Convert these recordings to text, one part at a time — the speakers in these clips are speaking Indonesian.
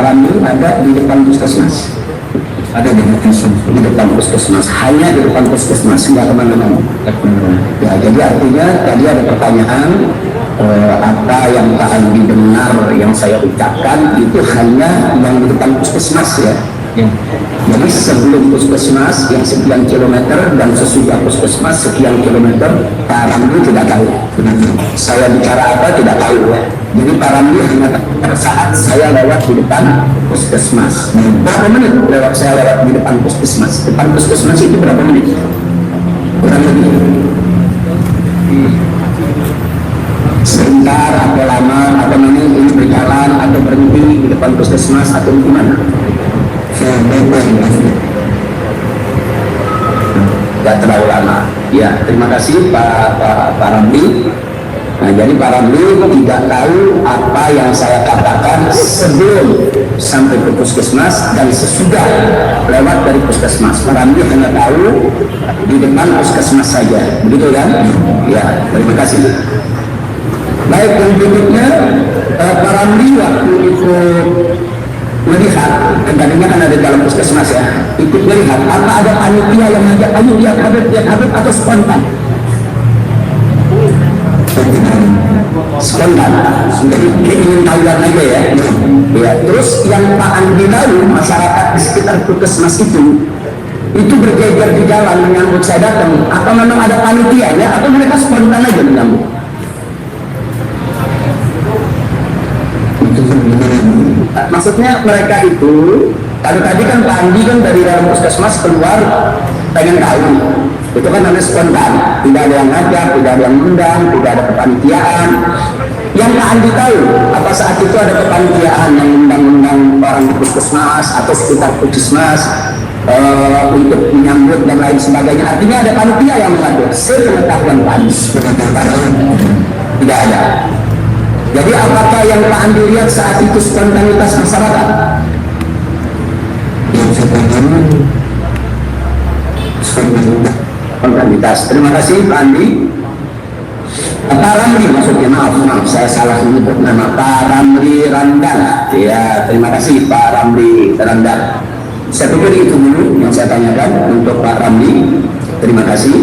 Ramli ada di depan puskesmas. Ada di depan puskesmas, hanya di depan puskesmas, nggak kemana-mana. Ya, jadi artinya tadi ada pertanyaan, apa yang Pak Andi dengar yang saya ucapkan itu hanya yang di depan puskesmas ya. Jadi sebelum puskesmas yang sekian kilometer dan sesudah puskesmas sekian kilometer, Pak Ramli tidak tahu. Saya bicara apa tidak tahu ya. Jadi Pak Ramli hanya pada saat saya lewat di depan puskesmas. Berapa menit saya lewat di depan puskesmas? Depan puskesmas itu berapa menit? Kurang lebih. Sebentar atau lama atau menit ini berjalan atau berhenti di depan puskesmas atau gimana? Tidak terlalu lama. Ya, terima kasih Pak Ramli. Nah, jadi Pak Ramli tidak tahu apa yang saya katakan sebelum sampai ke puskesmas dan sesudah lewat dari puskesmas. Pak Ramli hanya tahu di depan puskesmas saja, begitu kan? Ya, terima kasih. Baik, yang berikutnya Pak Ramli waktu itu melihat, tadinya kan ada dalam puskesmas ya, ikut melihat apa ada panitia yang ngajak ayo lihat Habib atau spontan? Spontan, jadi ingin tahuan aja ya. Ya, terus yang Pak Andi tahu masyarakat di sekitar puskesmas itu berjejer di jalan menyambut saya datang. Apa memang ada panitia ya? Atau mereka spontan aja menyambut? Maksudnya mereka itu tadi kan Pak Andi kan dari dalam puskesmas keluar pengen tahu, itu kan namanya spontan, tidak ada yang ngajak, tidak ada yang undang, tidak ada kepanitiaan. Yang Pak Andi tahu apa saat itu ada kepanitiaan yang undang-undang orang di puskesmas atau sekitar puskesmas untuk menyambut dan lain sebagainya, artinya ada panitia yang mengatur. Sepengetahuan Pak Andi tidak ada. Jadi apakah yang Pak Andi lihat saat itu spontanitas masyarakat? Spontanitas. Terima kasih Pak Andi. Pak Ramli maksudnya, maaf saya salah menyebut nama Pak Ramli Randan. Ya, terima kasih Pak Ramli Randan. Saya pikir itu dulu yang saya tanyakan untuk Pak Ramli. Terima kasih.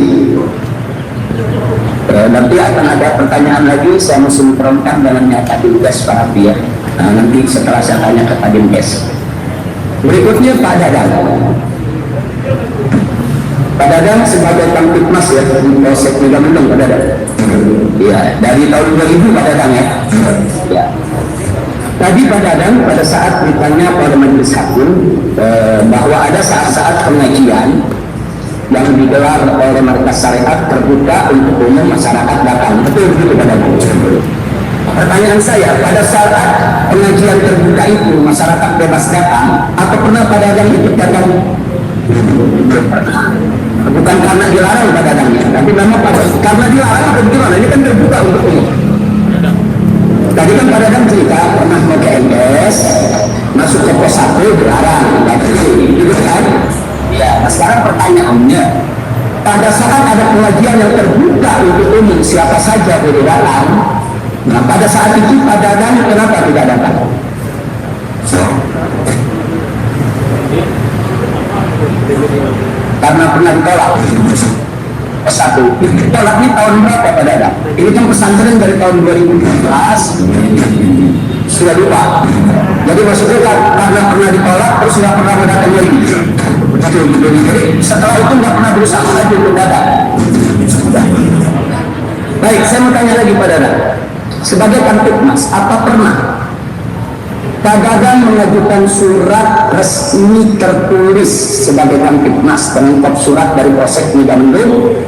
Nanti akan ada pertanyaan lagi, saya mau sinkronkan dengan Pak Dinkes Pak Rafi ya. Nah, nanti setelah saya tanya ke Pak Dinkes. Berikutnya Pak Dadang. Pak Dadang sebagai Kamtibmas ya di Polsek Megamendung Pak Dadang. Ya, dari tahun 2000 Pak Dadang ya. Ya. Tadi Pak Dadang pada saat ditanya pada majelis hakim bahwa ada saat-saat pengajian yang digelar oleh Markas Syariat terbuka untuk umum masyarakat datang. Betul begitu Pak Dadang? Pertanyaan saya, pada saat pengajian terbuka itu masyarakat bebas datang, atau pernah Pak Dadang ikut datang? Bukan karena dilarang Pak Dadang ya, tapi memang karena dilarang atau gimana? Ini kan terbuka untuk umum. Tadi kan Pak Dadang cerita pernah mau ke MS, masuk ke pos 1 dilarang, gitu kan? Ya, nah sekarang pertanyaannya, pada saat ada pengajian yang terbuka untuk umum siapa saja boleh datang, nah pada saat itu Pak Dadang kenapa tidak datang? Karena pernah ditolak. Satu, ditolaknya tahun berapa Pak Dadang? Ini kan pesantren dari tahun 2014, sudah lupa. Jadi maksudnya karena pernah ditolak terus nggak pernah datang lagi. Jadi setelah itu nggak pernah berusaha lagi untuk datang. Baik, saya mau tanya lagi Pak Dadang. Sebagai Kamtibmas, apa pernah Pak Dadang mengajukan surat resmi tertulis sebagai Kamtibmas dengan kop surat dari Polsek Megamendung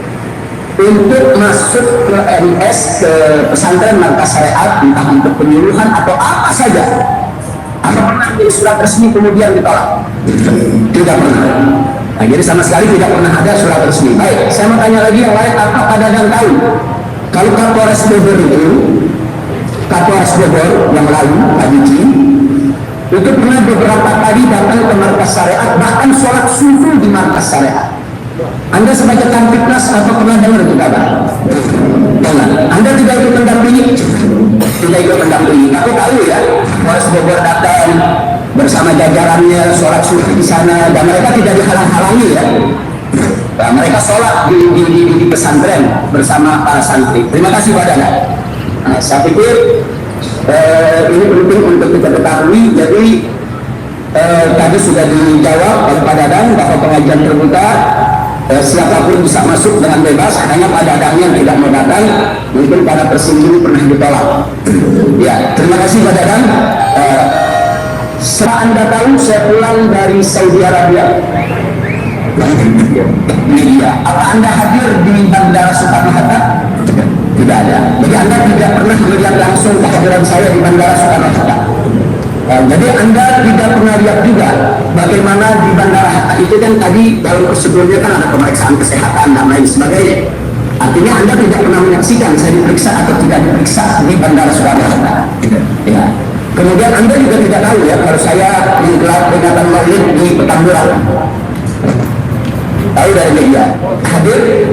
untuk masuk ke MS, ke pesantren Markas Syariat, entah untuk penyuluhan atau apa saja? Apa pernah menjadi surat resmi kemudian ditolak? Tidak pernah. Nah, jadi sama sekali tidak pernah ada surat resmi. Baik, saya mau tanya lagi yang lain, apa Pak Dadang tahu kalau Kapolres Bogor itu, Kapolres Bogor yang lalu, Pak Diki, itu pernah beberapa kali datang ke Markas Syariat, bahkan sholat subuh di Markas Syariat. Anda sebagai Kamtibmas apa pernah dengar itu kabar? Jangan. Anda tidak ikut mendampingi? Tidak ikut mendampingi. Aku tahu ya, Polres Bogor datang bersama jajarannya sholat subuh di sana, dan mereka tidak dihalang-halangi ya. Nah, mereka sholat di pesantren bersama para santri. Terima kasih Pak Dana. Nah, saya pikir ini penting untuk kita ketahui. Jadi tadi sudah dijawab oleh Pak Dadang bahwa pengajian terbuka siapapun bisa masuk dengan bebas, hanya Pak Dadang yang tidak mau datang, mungkin pada persinggung pernah ditolak. Ya, terima kasih Pak Dadang. Setelah Anda tahu, saya pulang dari Saudi Arabia. Iya, apa Anda hadir di Bandara Soekarno-Hatta? Tidak ada. Jadi Anda tidak pernah melihat langsung kehadiran saya di Bandara Soekarno-Hatta. Jadi Anda tidak pernah lihat juga bagaimana di Bandara Hatta itu kan tadi dalam prosedurnya kan ada pemeriksaan kesehatan dan lain sebagainya. Artinya Anda tidak pernah menyaksikan saya diperiksa atau tidak diperiksa di Bandara Soekarno-Hatta. Ya. Kemudian Anda juga tidak tahu ya kalau saya menggelar peringatan Maulid di Petamburan. Tahu dari media hadir?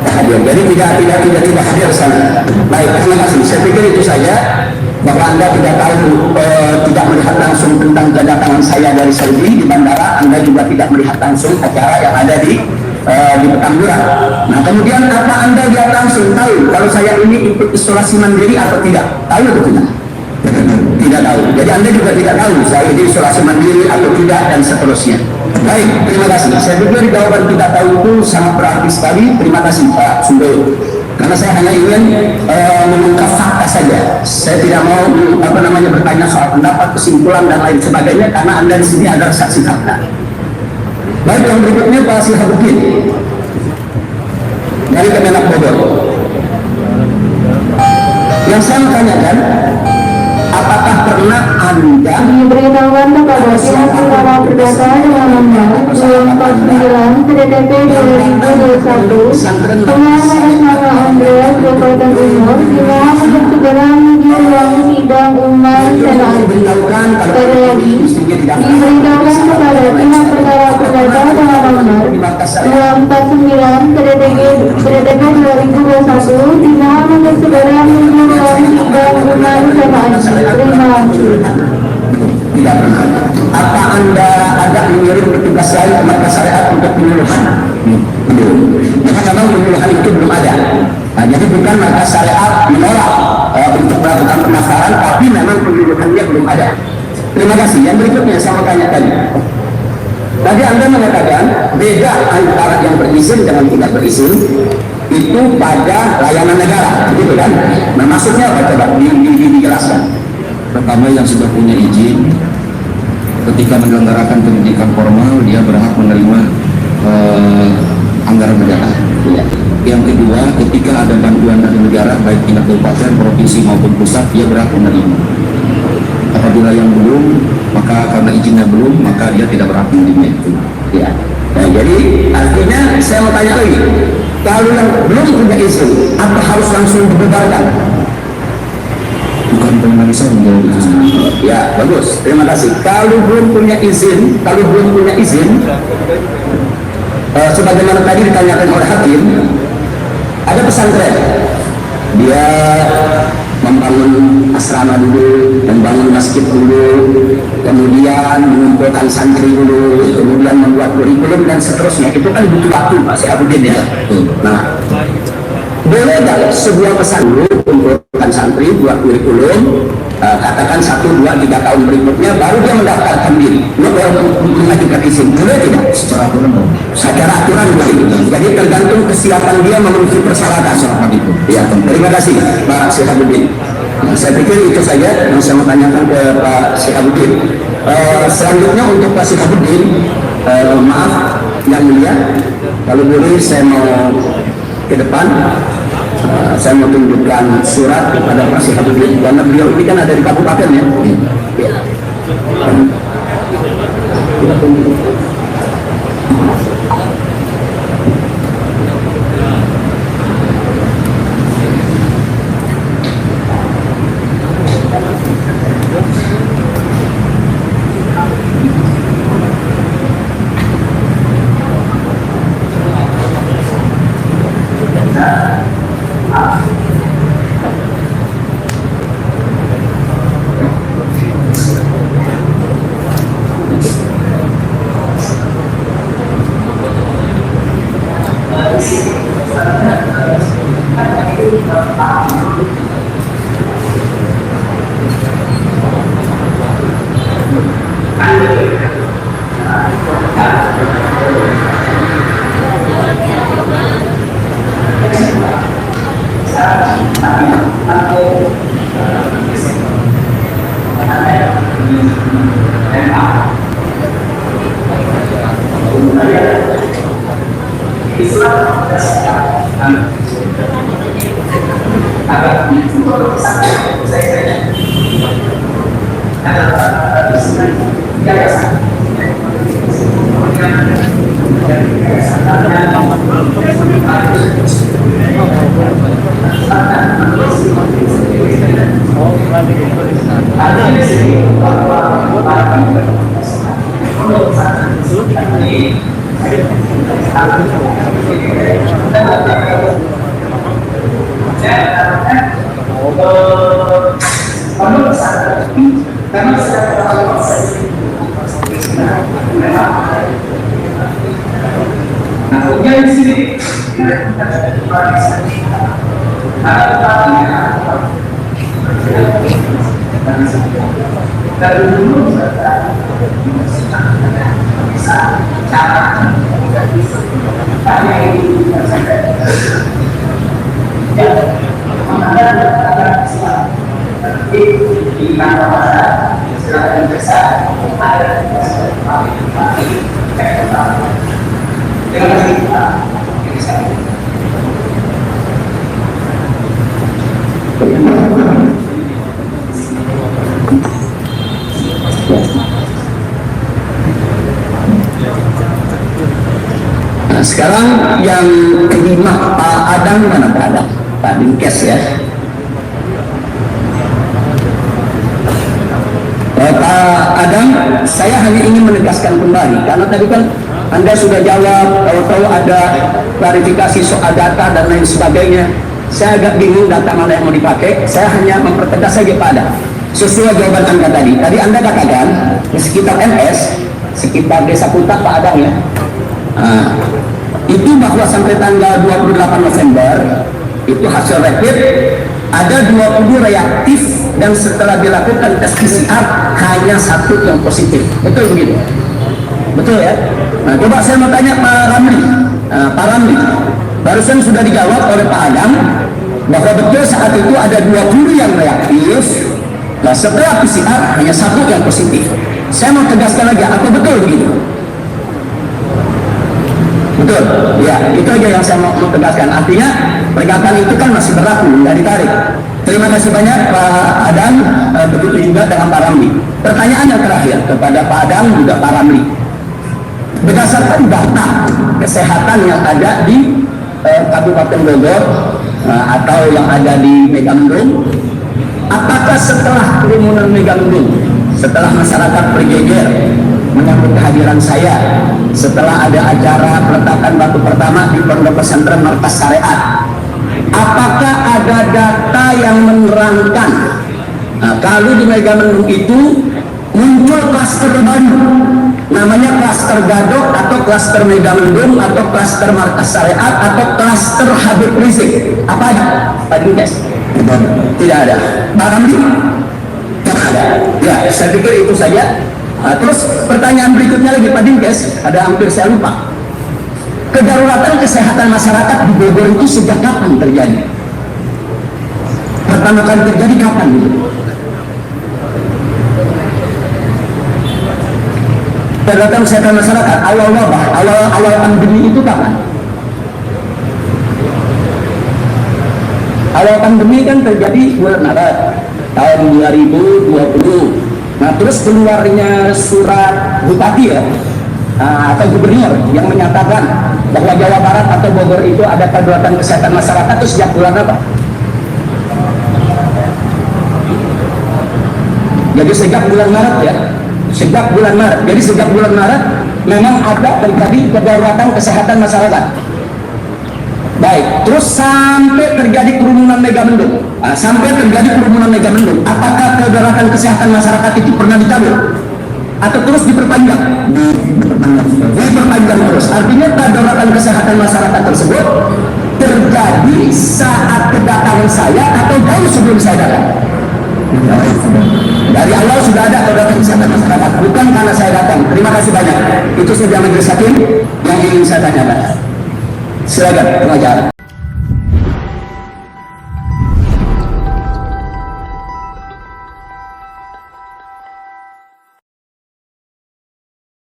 Hadir. Jadi tidak hadir sana. Baik, terima kasih. Saya pikir itu saja, bahwa Anda tidak tahu, tidak melihat langsung tentang kedatangan saya dari Saudi di bandara. Anda juga tidak melihat langsung acara yang ada di Petamburan. Nah, kemudian apa Anda lihat langsung tahu kalau saya ini ikut isolasi mandiri atau tidak? Tahu atau tidak? Tidak tahu. Jadi Anda juga tidak tahu saya ini isolasi mandiri atau tidak dan seterusnya. Baik, terima kasih. Saya pikir jawaban tidak tahu itu sangat berarti sekali. Terima kasih Pak Sundoyo. Karena saya hanya ingin mengungkap fakta saja. Saya tidak mau bertanya soal pendapat, kesimpulan dan lain sebagainya, karena Anda di sini adalah saksi fakta. Baik, yang berikutnya Pak Sihabuddin dari Kemenak Bogor. Yang saya mau tanyakan, apakah pernah Anda diberitahukan kepada pihak utama perdata dengan nomor 249 TDP 2021 dengan atas nama Andreas Kabupaten Timur di mana untuk segera menuju ruang sidang umum Senat. Terlebih diberitahukan kepada pihak perkara perdata dengan nomor 249 TDP 2021 di mana untuk segera menuju ruang sidang umum Senat. Tidak pernah. Apa Anda agak mengirim petugas lain ke markas syariat untuk penyuluhan? Belum. Karena memang penyuluhan itu belum ada. Nah, jadi bukan markas syariat menolak untuk melakukan pendaftaran, tapi memang penyuluhannya belum ada. Terima kasih. Yang berikutnya saya mau tanyakan. Tadi Anda mengatakan beda antara yang berizin dengan tidak berizin itu pada layanan negara, begitu kan? Nah, maksudnya apa? Coba dijelaskan. Pertama, yang sudah punya izin ketika menyelenggarakan pendidikan formal dia berhak menerima anggaran negara. Ya. Yang kedua, ketika ada bantuan dari negara baik tingkat kabupaten, provinsi maupun pusat, dia berhak menerima. Apabila yang belum, maka karena izinnya belum, maka dia tidak berhak menerima itu. Ya. Nah, jadi artinya saya mau tanya lagi, kalau yang belum punya izin, apa harus langsung dibubarkan? Bukan pengawasan menjawab itu. Ya, bagus. Terima kasih. Kalau belum punya izin, sebagaimana tadi ditanyakan oleh hakim, ada pesantren. Dia membangun asrama dulu, membangun masjid dulu, kemudian mengumpulkan santri dulu, kemudian membuat kurikulum dan seterusnya. Itu kan butuh waktu, Pak Sihabuddin ya. Nah, boleh nggak sebuah pesan dulu kumpulkan santri buat kurikulum, katakan 1, 2, 3 tahun berikutnya baru dia mendaftarkan diri mengajukan izin, boleh tidak? Secara aturan begitu. Jadi tergantung kesiapan dia memenuhi persyaratan seperti itu. Ya, terima kasih Pak Sihabuddin. Nah, saya pikir itu saja yang saya mau tanyakan ke Pak Sihabuddin. Selanjutnya untuk Pak Sihabuddin, maaf yang mulia, kalau boleh saya mau ke depan. Saya mau tunjukkan surat kepada Pak Sihabuddin karena beliau ini kan ada di kabupaten ya. Nah, sekarang yang kelima, Pak Adang mana Pak Adang? Pak Dinkes ya. Pak Adang, saya hanya ingin menegaskan kembali karena tadi kan Anda sudah jawab, tahu-tahu ada klarifikasi soal data dan lain sebagainya. Saya agak bingung data mana yang mau dipakai. Saya hanya mempertegas saja Pak Adang. Sesuai jawaban Anda tadi. Tadi Anda katakan di sekitar MS, sekitar Desa Kuta Pak Adang ya. Itu bahwa sampai tanggal 28 November itu hasil rapid ada 20 reaktif dan setelah dilakukan tes PCR hanya 1 yang positif. Betul begitu? Betul ya? Nah, coba saya mau tanya Pak Ramli. Pak Ramli, barusan sudah dijawab oleh Pak Adang bahwa betul saat itu ada 20 yang reaktif. Nah, setelah PCR hanya 1 yang positif. Saya mau tegaskan lagi, apa betul begitu? Betul, ya itu aja yang saya mau tegaskan. Artinya pernyataan itu kan masih berlaku, nggak ditarik. Terima kasih banyak Pak Adang, begitu juga dengan Pak Ramli. Pertanyaan yang terakhir kepada Pak Adang juga Pak Ramli. Berdasarkan data kesehatan yang ada di Kabupaten Bogor atau yang ada di Megamendung, apakah setelah kerumunan Megamendung, setelah masyarakat berjejer menyambut kehadiran saya, setelah ada acara peletakan batu pertama di Pondok Pesantren Markas Syariat, apakah ada data yang menerangkan kalau di Megamendung itu muncul klaster baru, namanya klaster Gadok atau klaster Megamendung atau klaster Markas Syariat atau klaster Habib Rizik? Apa ada Pak Dinkes? Tidak ada. Pak Ramli? Tidak ada. Ya, saya pikir itu saja. Terus pertanyaan berikutnya lagi Pak Dinkes, ada hampir saya lupa. Kedaruratan kesehatan masyarakat di Bogor itu sejak kapan terjadi? Pertama kali terjadi kapan gitu? Kedaruratan kesehatan masyarakat awal wabah, awal pandemi itu kapan? Awal pandemi kan terjadi bulan Maret tahun 2020. Nah, terus keluarnya surat bupati ya, atau gubernur yang menyatakan bahwa Jawa Barat atau Bogor itu ada kedaruratan kesehatan masyarakat itu sejak bulan apa? Jadi sejak bulan Maret ya, sejak bulan Maret. Jadi sejak bulan Maret memang ada terjadi kedaruratan kesehatan masyarakat. Baik, terus sampai terjadi kerumunan Megamendung. Sampai terjadi kerumunan Megamendung, apakah kedaruratan kesehatan masyarakat itu pernah dicabut? Atau terus diperpanjang? Diperpanjang terus. Artinya kedaruratan kesehatan masyarakat tersebut terjadi saat kedatangan saya atau jauh sebelum saya datang? Dari awal sudah ada kedaruratan kesehatan masyarakat, bukan karena saya datang. Terima kasih banyak. Itu saja majelis hakim yang ingin saya tanyakan. Silakan pengacara.